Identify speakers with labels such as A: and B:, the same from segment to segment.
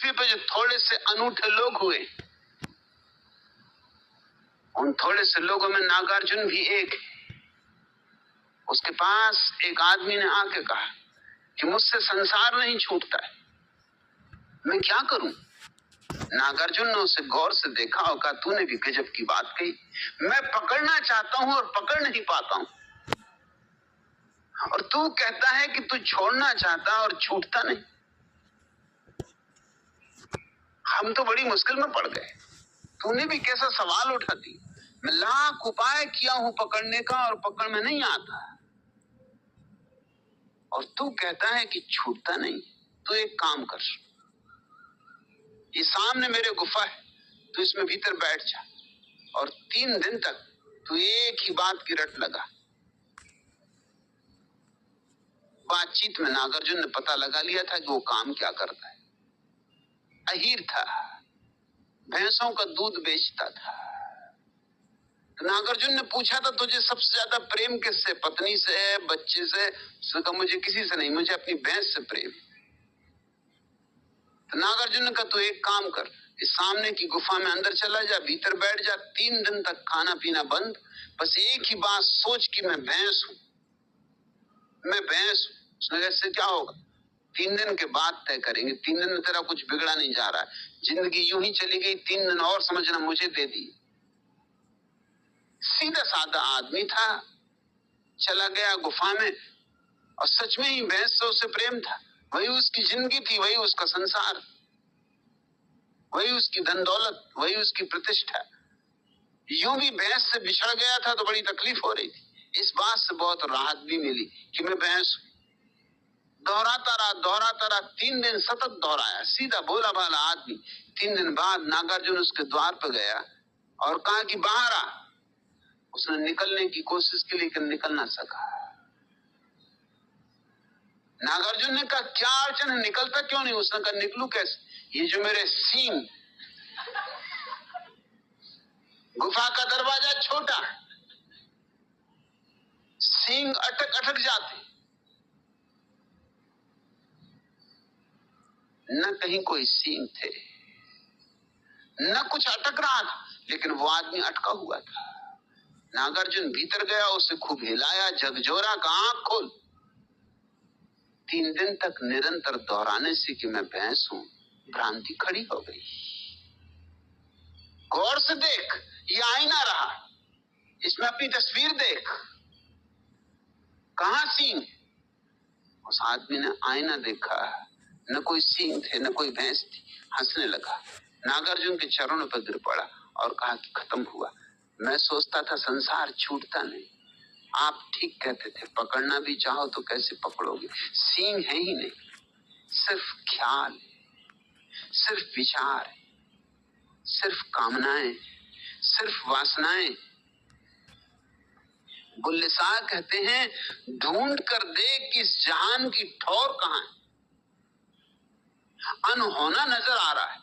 A: पृथ्वी पे जो थोड़े से अनूठे लोग हुए, उन थोड़े से लोगों में नागार्जुन भी एक है। उसके पास एक आदमी ने आके कहा कि मुझसे संसार नहीं छूटता है, मैं क्या करूं? नागार्जुन ने उसे गौर से देखा और कहा, तूने भी गजब की बात कही। मैं पकड़ना चाहता हूं और पकड़ नहीं पाता हूं, और तू कहता है कि तू छोड़ना चाहता और छूटता नहीं। हम तो बड़ी मुश्किल में पड़ गए। तूने भी कैसा सवाल उठा दी। मैं लाख उपाय किया हूं पकड़ने का और पकड़ में नहीं आता, और तू कहता है कि छूटता नहीं। तू एक काम कर, ये सामने मेरे गुफा है, तू इसमें भीतर बैठ जा और 3 दिन तक तू एक ही बात की रट लगा। बातचीत में नागार्जुन ने पता लगा लिया था कि वो काम क्या करता है। अहीर था, भैंसों का दूध बेचता था। तो नागार्जुन ने पूछा था, तुझे सबसे ज्यादा प्रेम किससे, पत्नी से है, बच्चे से? उसने कहा, मुझे किसी से नहीं, मुझे अपनी भैंस से प्रेम। तो नागार्जुन ने कहा, तू एक काम कर, इस सामने की गुफा में अंदर चला जा, भीतर बैठ जा, 3 दिन तक खाना पीना बंद, बस एक ही बात सोच कि मैं भैंस हूं, मैं भैंस हूं। उसने कहा, इससे क्या होगा? 3 दिन के बाद तय करेंगे। 3 दिन में तेरा कुछ बिगड़ा नहीं जा रहा है, जिंदगी यूं ही चली गई, 3 दिन और समझना मुझे दे दी। सीधा साधा आदमी था, चला गया गुफा में, और सच में ही भैंस से उसे प्रेम था। वही उसकी जिंदगी थी, वही उसका संसार, वही उसकी धन दौलत, वही उसकी प्रतिष्ठा। यूं भी भैंस से बिछड़ गया था तो बड़ी तकलीफ हो रही थी। इस बात से बहुत राहत भी मिली कि मैं भैंस हूं। दोहराता रहा 3 दिन सतत दोहराया, सीधा भोला भाला आदमी। 3 दिन बाद नागार्जुन उसके द्वार पर गया और कहा कि बाहर आ। उसने निकलने की कोशिश की, लेकिन निकल ना सका। नागार्जुन ने कहा, क्या अड़चन है, निकलता क्यों नहीं? उसने कहा, निकलू कैसे? ये जो मेरे सींग, गुफा का दरवाजा छोटा, सींग अटक अटक जाते, न कहीं कोई सींग थे, न कुछ अटक रहा था, लेकिन वो आदमी अटका हुआ था। नागार्जुन भीतर गया, उसे खूब हिलाया, झकझोरा का आंख खोल। 3 दिन तक निरंतर दोहराने से कि मैं भैंस हूं, भ्रांति खड़ी हो गई। गौर से देख, ये आईना रहा, इसमें अपनी तस्वीर देख, कहां सींग? उस आदमी ने आईना देखा, न कोई सींग थे, न कोई भैंस थी। हंसने लगा, नागार्जुन के चरणों पर गिर पड़ा और कहा कि खत्म हुआ। मैं सोचता था संसार छूटता नहीं। आप ठीक कहते थे, पकड़ना भी चाहो तो कैसे पकड़ोगे? सींग है ही नहीं, सिर्फ ख्याल, सिर्फ विचार, सिर्फ कामनाएं, सिर्फ वासनाएं। बुल्ले शाह कहते हैं, ढूंढ कर देख कि इस जहान की ठौर कहां है। अनहोना नजर आ रहा है।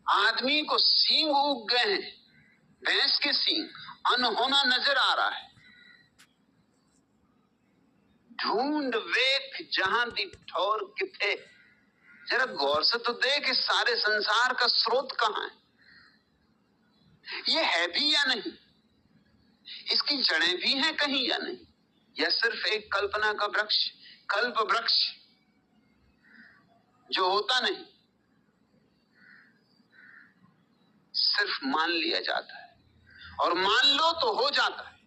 A: आदमी को सींग उग गए हैं, भैंस के सींग, अनहोना नजर आ रहा है। ढूंढ वेख जहां दी ठौर किथे। जरा गौर से तो देख, इस सारे संसार का स्रोत कहां है? ये है भी या नहीं? इसकी जड़ें भी हैं कहीं या नहीं? या सिर्फ एक कल्पना का वृक्ष, कल्प वृक्ष जो होता नहीं, सिर्फ मान लिया जाता है, और मान लो तो हो जाता है।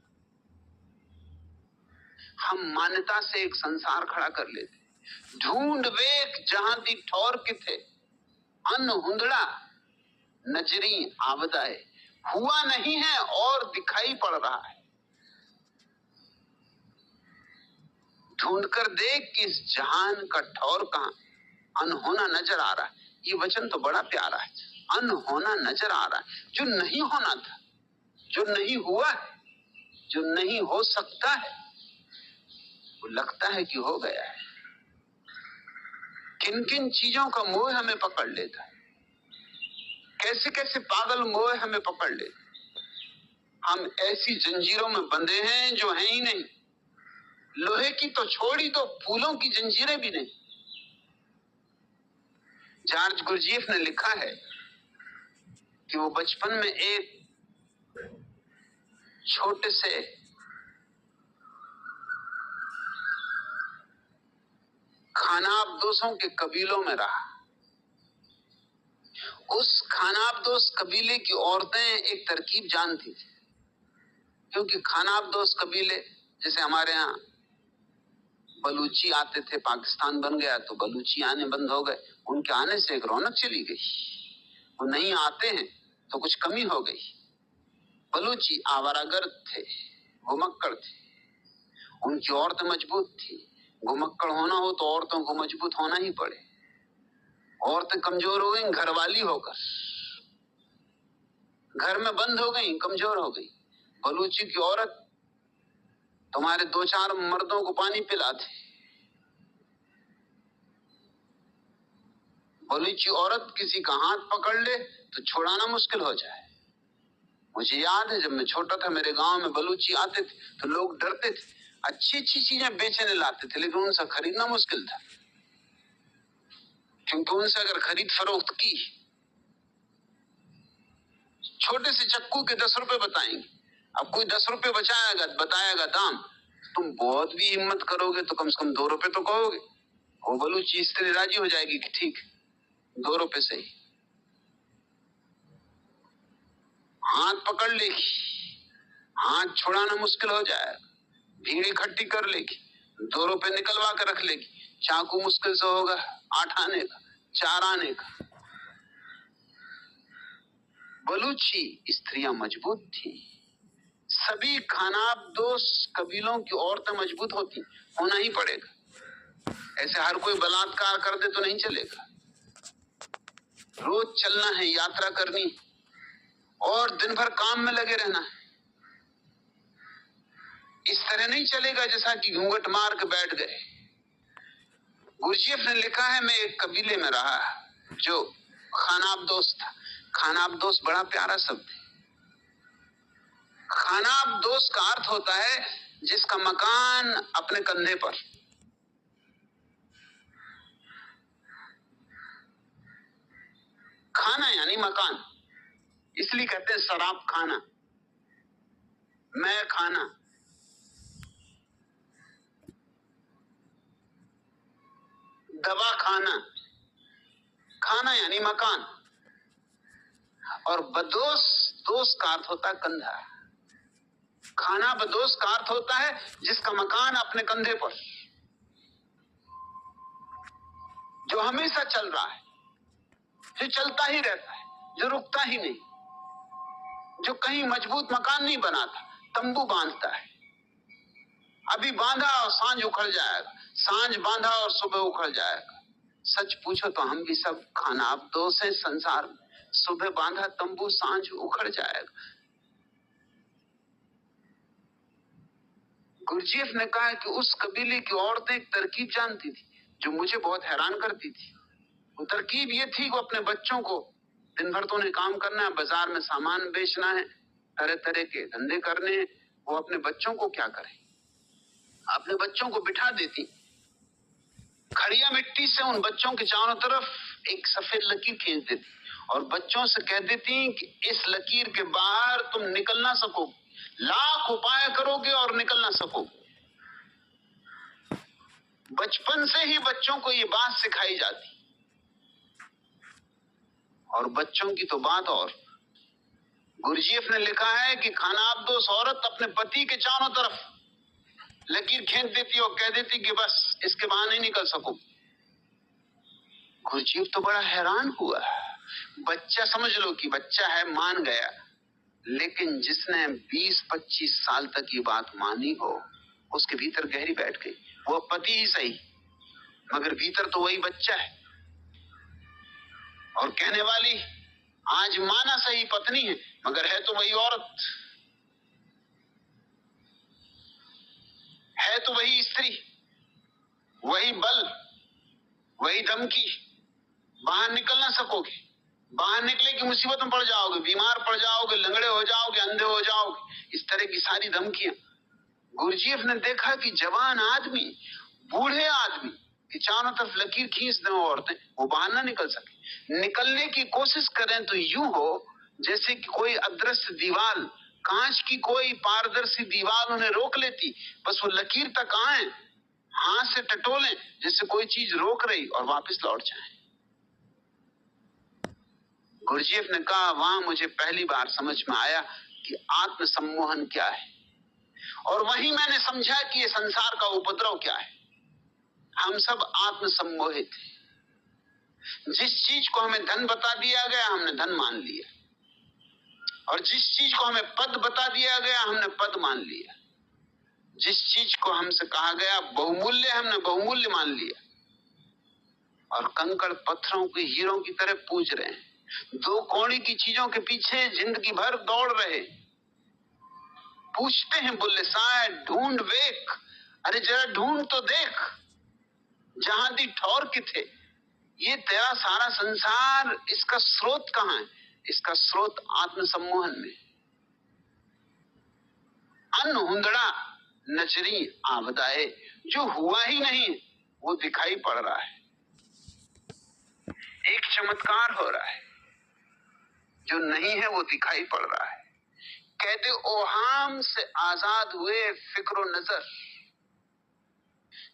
A: हम मान्यता से एक संसार खड़ा कर लेते। ढूंढ वेख जहां दी ठौर किथे, अन हुंदड़ा नजरी आवदाए। हुआ नहीं है और दिखाई पड़ रहा है। ढूंढ कर देख कि इस जहान का ठौर कहां, अनहोना नजर आ रहा है। ये वचन तो बड़ा प्यारा है, अनहोना नजर आ रहा है। जो नहीं होना था, जो नहीं हुआ है, जो नहीं हो सकता है, वो लगता है कि हो गया है। किन किन चीजों का मोह हमें पकड़ लेता है, कैसे कैसे पागल मोह हमें पकड़ लेता है। हम ऐसी जंजीरों में बंधे हैं जो हैं ही नहीं। लोहे की तो छोड़ ही दो, फूलों की जंजीरें भी नहीं। जॉर्ज गुरजीफ ने लिखा है कि वो बचपन में एक छोटे से खानाबदोशों के कबीलों में रहा। उस खानाबदोश कबीले की औरतें एक तरकीब जानती थी, क्योंकि खानाबदोश कबीले जैसे हमारे यहाँ बलूची आते थे, पाकिस्तान बन गया तो बलूची आने बंद हो गए, उनके आने से एक रौनक चली गई। वो नहीं आते हैं तो कुछ कमी हो गई। बलूची आवारागर्द थे, घुमक्कड़ थे, उनकी औरतें मजबूत थी। घुमक्कड़ होना हो तो औरतों को मजबूत होना ही पड़े। औरतें कमजोर हो गई घरवाली होकर, घर में बंद हो गई, कमजोर हो गई। बलूची की औरत तुम्हारे 2-4 मर्दों को पानी पिलाती। बलूची औरत किसी का हाथ पकड़ ले तो छुड़ाना मुश्किल हो जाए। मुझे याद है जब मैं छोटा था, मेरे गांव में बलूची आते थे तो लोग डरते थे। अच्छी अच्छी चीजें बेचने लाते थे, लेकिन उनसे खरीदना मुश्किल था, क्योंकि उनसे अगर खरीद फरोख्त की, छोटे से चक्कू के 10 रुपए बताएंगे। अब कोई 10 रुपए बताएगा दाम, तुम बहुत भी हिम्मत करोगे तो कम से कम 2 रुपए तो कहोगे। वो बलूची स्त्री राजी हो जाएगी कि ठीक 2 रुपए से ही। हाथ पकड़ लेगी, हाथ छुड़ाना मुश्किल हो जाएगा, भीड़ इकट्ठी कर लेगी, 2 रुपए निकलवा कर रख लेगी। चाकू मुश्किल से होगा 8 आने का, 4 आने का। बलूची स्त्रियां मजबूत थी। सभी खानाबदोश कबीलों की औरतें मजबूत होती, होना ही पड़ेगा। ऐसे हर कोई बलात्कार कर दे तो नहीं चलेगा। रोज चलना है, यात्रा करनी और दिन भर काम में लगे रहना है। इस तरह नहीं चलेगा जैसा कि घूंघट मार के बैठ गए। गुरजीफ ने लिखा है, मैं एक कबीले में रहा जो खानाबदोश था। खानाबदोश बड़ा प्यारा शब्द है। खानाबदोश का अर्थ होता है जिसका मकान अपने कंधे पर। खाना यानी मकान, इसलिए कहते हैं शराब खाना, मैं खाना। दवा खाना, खाना यानी मकान। और बदोश, दोष का अर्थ होता है कंधा। खाना बदोश का अर्थ होता है जिसका मकान अपने कंधे पर, जो हमेशा चल रहा है, जो चलता ही रहता है, जो रुकता ही नहीं, जो कहीं मजबूत मकान नहीं बनाता, तंबू बांधता है। अभी बांधा और सांझ उखड़ जाएगा, सांझ बांधा और सुबह उखड़ जाएगा। सच पूछो तो हम भी सब खानाबदोश हैं संसार में। सुबह बांधा तंबू, सांझ उखड़ जाएगा। गुरजीफ ने कहा कि उस कबीले की औरतें एक तरकीब जानती थी जो मुझे बहुत हैरान करती थी। वो तरकीब ये थी कि अपने बच्चों को, दिन भर तो उन्हें काम करना है, बाजार में सामान बेचना है, तरह तरह के धंधे करने हैं, वो अपने बच्चों को क्या करें? अपने बच्चों को बिठा देती, खड़िया मिट्टी से उन बच्चों के चारों तरफ एक सफेद लकीर खींच देती और बच्चों से कह देती कि इस लकीर के बाहर तुम निकल ना सकोगे, लाख उपाय करोगे और निकल ना सकोगे। बचपन से ही बच्चों को ये बात सिखाई जाती। और बच्चों की तो बात और। गुरजीफ ने लिखा है कि खानाबदोश औरत अपने पति के चारों तरफ लकीर खींच देती और कह देती कि बस इसके बाहर नहीं निकल सको। गुरजीफ तो बड़ा हैरान हुआ। बच्चा, समझ लो कि बच्चा है, मान गया, लेकिन जिसने 20-25 साल तक ये बात मानी हो, उसके भीतर गहरी बैठ गई। वो पति ही सही, मगर भीतर तो वही बच्चा है। और कहने वाली आज माना सही पत्नी है, मगर है तो वही औरत, है तो वही स्त्री, वही बल, वही धमकी। बाहर निकल ना सकोगे, बाहर निकले की मुसीबत में पड़ जाओगे, बीमार पड़ जाओगे, लंगड़े हो जाओगे, अंधे हो जाओगे, इस तरह की सारी धमकियां। गुरजीफ ने देखा कि जवान आदमी, बूढ़े आदमी के चारों तरफ लकीर खींच दें औरतें, वो बाहर ना निकल सके। निकलने की कोशिश करें तो यूं हो जैसे कि कोई अदृश्य दीवार, कांच की कोई पारदर्शी दीवार उन्हें रोक लेती, बस वो लकीर तक आए, हाथ से टटोलें जैसे कोई चीज रोक रही और वापस लौट जाए। गुरुजीएफ ने कहा, वहां मुझे पहली बार समझ में आया कि आत्म सम्मोहन क्या है, और वहीं मैंने समझा कि ये संसार का उपद्रव क्या है। हम सब आत्म सम्मोहित हैं। जिस चीज को हमें धन बता दिया गया हमने धन मान लिया, और जिस चीज को हमें पद बता दिया गया हमने पद मान लिया, जिस चीज को हमसे कहा गया बहुमूल्य हमने बहुमूल्य मान लिया, और कंकड़ पत्थरों के हीरों की तरह पूज रहे हैं। दो कौड़ी की चीजों के पीछे जिंदगी भर दौड़ रहे, पूछते हैं बुल्ले शाह ढूंढ वेख, अरे जरा ढूंढ तो देख, जहां दी ठौर किथे, ये तेरा सारा संसार, इसका स्रोत कहां है? इसका स्रोत आत्म सम्मोहन में। अनहुंदड़ा नजरी आवदाए, जो हुआ ही नहीं वो दिखाई पड़ रहा है। एक चमत्कार हो रहा है, जो नहीं है वो दिखाई पड़ रहा है। कहते ओहाम से आजाद हुए फिक्रो नजर,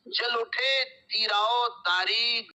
A: जल उठे तीराओ तारीख